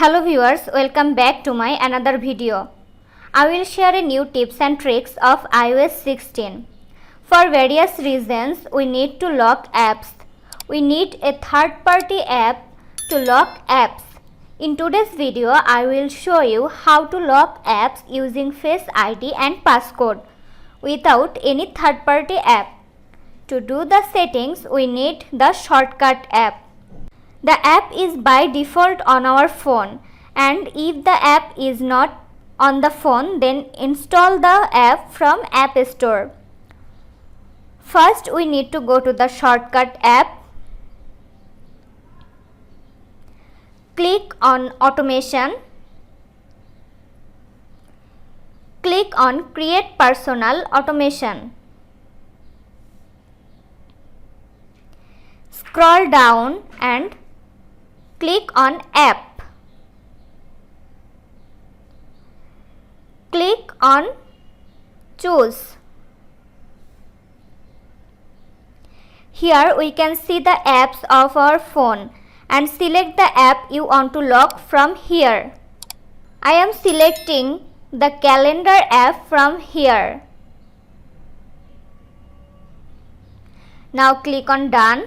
Hello viewers, welcome back to my another video. I will share a new tips and tricks of iOS 16. For various reasons, we need to lock apps. We need a third-party app to lock apps. In today's video, I will show you how to lock apps using Face ID and passcode without any third-party app. To do the settings, we need the shortcut app. The app is by default on our phone, and if the app is not on the phone, then install the app from App Store. First, we need to go to the shortcut app. Click on Automation. Click on Create Personal Automation. Scroll down and click on App. Click on Choose. Here we can see the apps of our phone and select the app you want to lock from here. I am selecting the calendar app from here. Now click on Done.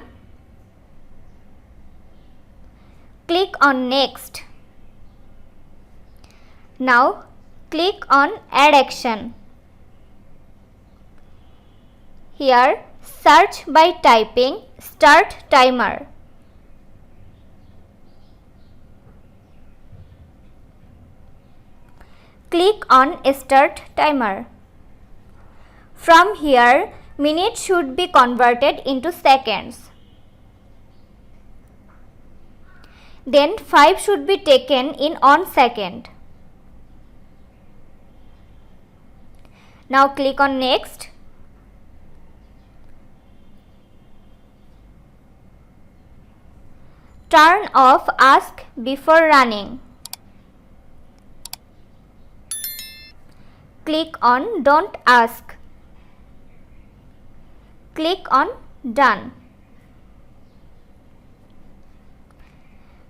Click on Next. Now click on Add Action. Here search by typing Start Timer. Click on Start Timer. From here, minutes should be converted into seconds. Then 5 should be taken in 1 second. Now click on Next. Turn off Ask Before Running. Click on Don't Ask. Click on Done.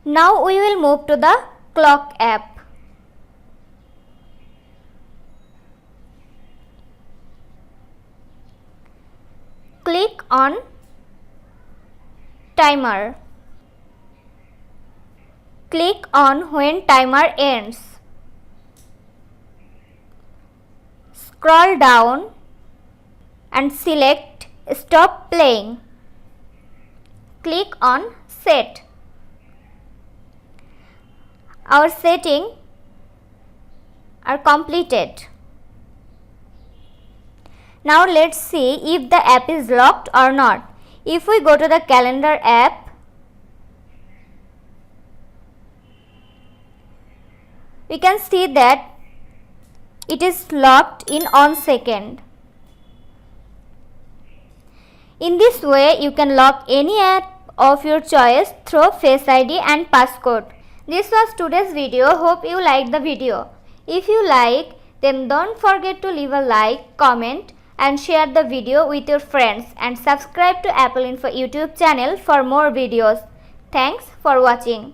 Now we will move to the Clock app. Click on Timer. Click on When Timer Ends. Scroll down and select Stop Playing. Click on Set. Our settings are completed. Now let's see if the app is locked or not. If we go to the calendar app, we can see that it is locked in 1 second. In this way, you can lock any app of your choice through Face ID and passcode. This was today's video. Hope you liked the video. If you like, then don't forget to leave a like, comment and share the video with your friends, and subscribe to Apple Info YouTube channel for more videos. Thanks for watching.